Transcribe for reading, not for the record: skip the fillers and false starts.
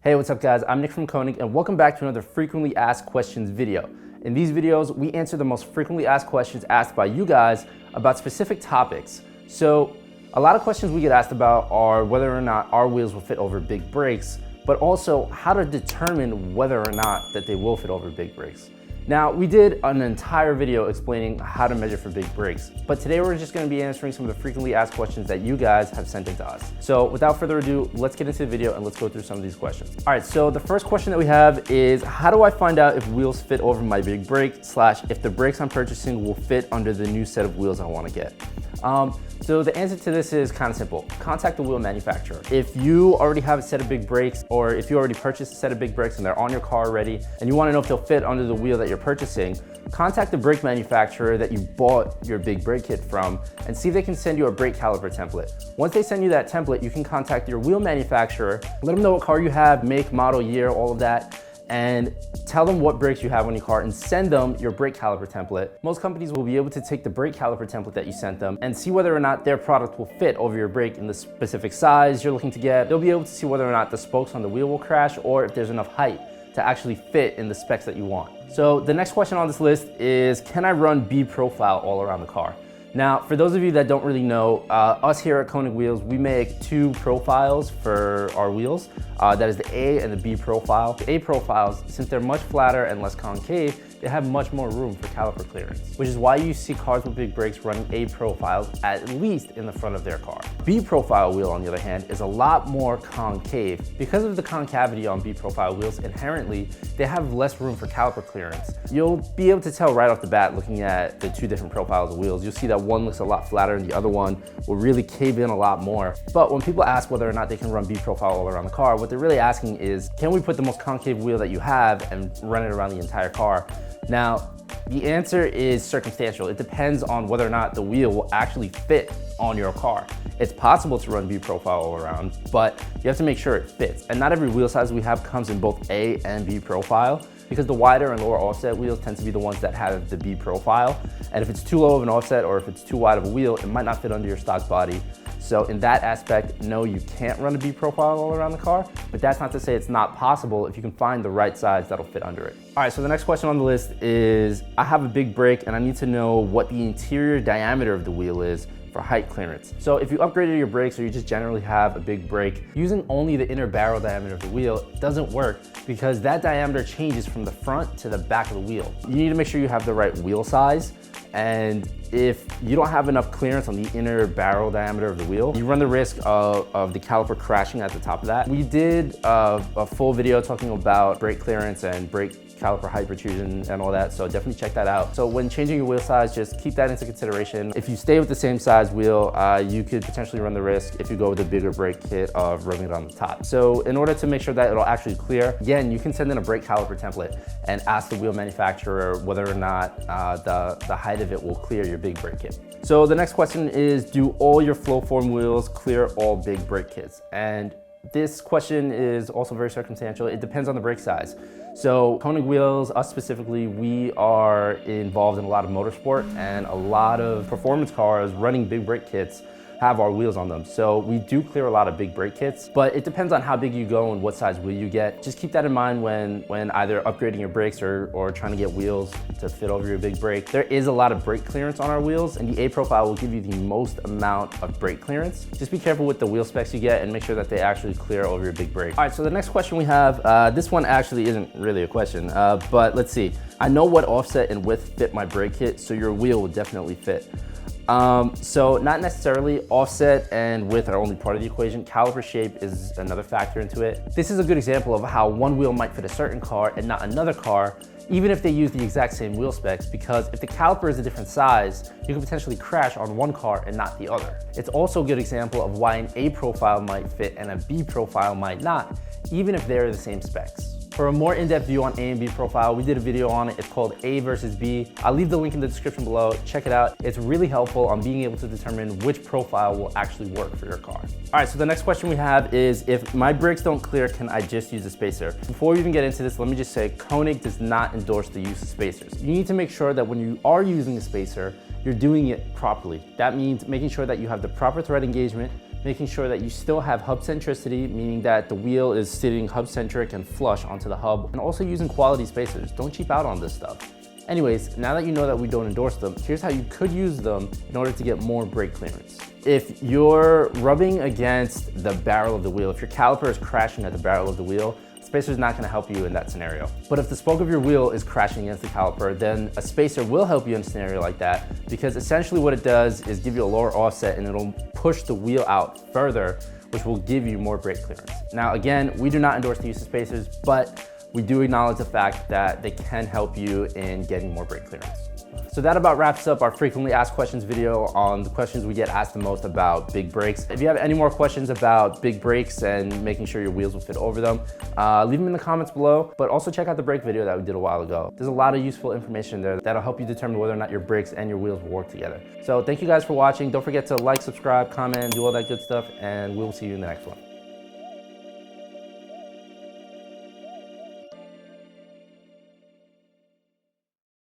Hey, what's up guys? I'm Nick from KONIG and welcome back to another frequently asked questions video. In these videos, we answer the most frequently asked questions asked by you guys about specific topics. So a lot of questions we get asked about are whether or not our wheels will fit over big brakes, but also how to determine whether or not that they will fit over big brakes. Now, we did an entire video explaining how to measure for big brakes, but today we're just going to be answering some of the frequently asked questions that you guys have sent in to us. So without further ado, let's get into the video and let's go through some of these questions. All right, so the first question that we have is, how do I find out if wheels fit over my big brake / if the brakes I'm purchasing will fit under the new set of wheels I want to get? So the answer to this is kind of simple. Contact the wheel manufacturer. If you already have a set of big brakes, or if you already purchased a set of big brakes and they're on your car already, and you want to know if they'll fit under the wheel that you're purchasing, contact the brake manufacturer that you bought your big brake kit from and see if they can send you a brake caliper template. Once they send you that template, you can contact your wheel manufacturer, let them know what car you have, make, model, year, all of that, and tell them what brakes you have on your car and send them your brake caliper template. Most companies will be able to take the brake caliper template that you sent them and see whether or not their product will fit over your brake in the specific size you're looking to get. They'll be able to see whether or not the spokes on the wheel will crash or if there's enough height to actually fit in the specs that you want. So the next question on this list is, can I run B profile all around the car? Now, for those of you that don't really know, us here at KONIG Wheels, we make two profiles for our wheels. That is the A and the B profile. The A profiles, since they're much flatter and less concave, they have much more room for caliper clearance, which is why you see cars with big brakes running A profiles at least in the front of their car. B profile wheel, on the other hand, is a lot more concave. Because of the concavity on B profile wheels, inherently, they have less room for caliper clearance. You'll be able to tell right off the bat looking at the two different profiles of wheels. You'll see that one looks a lot flatter and the other one will really cave in a lot more. But when people ask whether or not they can run B profile all around the car, what they're really asking is, can we put the most concave wheel that you have and run it around the entire car? Now, the answer is circumstantial. It depends on whether or not the wheel will actually fit on your car. It's possible to run B profile all around, but you have to make sure it fits. And not every wheel size we have comes in both A and B profile, because the wider and lower offset wheels tend to be the ones that have the B profile. And if it's too low of an offset or if it's too wide of a wheel, it might not fit under your stock body. So in that aspect, no, you can't run a B profile all around the car, but that's not to say it's not possible if you can find the right size that'll fit under it. All right, so the next question on the list is, I have a big brake and I need to know what the interior diameter of the wheel is for height clearance. So if you upgraded your brakes or you just generally have a big brake, using only the inner barrel diameter of the wheel doesn't work because that diameter changes from the front to the back of the wheel. You need to make sure you have the right wheel size, and if you don't have enough clearance on the inner barrel diameter of the wheel, you run the risk of the caliper crashing at the top of that. We did a full video talking about brake clearance and brake caliper height protrusion and all that, so definitely check that out. So when changing your wheel size, just keep that into consideration. If you stay with the same size wheel, you could potentially run the risk, if you go with a bigger brake kit, of rubbing it on the top. So in order to make sure that it'll actually clear, again, you can send in a brake caliper template and ask the wheel manufacturer whether or not the height of it will clear your big brake kit. So the next question is, do all your Flowform wheels clear all big brake kits? And this question is also very circumstantial. It depends on the brake size. So KONIG Wheels, us specifically, we are involved in a lot of motorsport, and a lot of performance cars running big brake kits have our wheels on them. So we do clear a lot of big brake kits, but it depends on how big you go and what size wheel you get. Just keep that in mind when either upgrading your brakes or trying to get wheels to fit over your big brake. There is a lot of brake clearance on our wheels, and the A profile will give you the most amount of brake clearance. Just be careful with the wheel specs you get and make sure that they actually clear over your big brake. All right, so the next question we have, this one actually isn't really a question, but let's see. I know what offset and width fit my brake kit, so your wheel will definitely fit. So not necessarily. Offset and width are only part of the equation. Caliper shape is another factor into it. This is a good example of how one wheel might fit a certain car and not another car, even if they use the exact same wheel specs, because if the caliper is a different size, you can potentially crash on one car and not the other. It's also a good example of why an A profile might fit and a B profile might not, even if they're the same specs. For a more in-depth view on A and B profile, we did a video on it. It's called A versus B. I'll leave the link in the description below. Check it out. It's really helpful on being able to determine which profile will actually work for your car. All right, so the next question we have is, if my brakes don't clear, can I just use a spacer? Before we even get into this, let me just say, KONIG does not endorse the use of spacers. You need to make sure that when you are using a spacer, you're doing it properly. That means making sure that you have the proper thread engagement, making sure that you still have hub centricity, meaning that the wheel is sitting hub centric and flush onto the hub, and also using quality spacers. Don't cheap out on this stuff. Anyways, now that you know that we don't endorse them, here's how you could use them in order to get more brake clearance. If you're rubbing against the barrel of the wheel, if your caliper is crashing at the barrel of the wheel, spacer is not going to help you in that scenario. But if the spoke of your wheel is crashing against the caliper, then a spacer will help you in a scenario like that, because essentially what it does is give you a lower offset and it'll push the wheel out further, which will give you more brake clearance. Now again, we do not endorse the use of spacers, but we do acknowledge the fact that they can help you in getting more brake clearance. So that about wraps up our frequently asked questions video on the questions we get asked the most about big brakes. If you have any more questions about big brakes and making sure your wheels will fit over them, leave them in the comments below, but also check out the brake video that we did a while ago. There's a lot of useful information there that'll help you determine whether or not your brakes and your wheels will work together. So thank you guys for watching. Don't forget to like, subscribe, comment, and do all that good stuff, and we'll see you in the next one.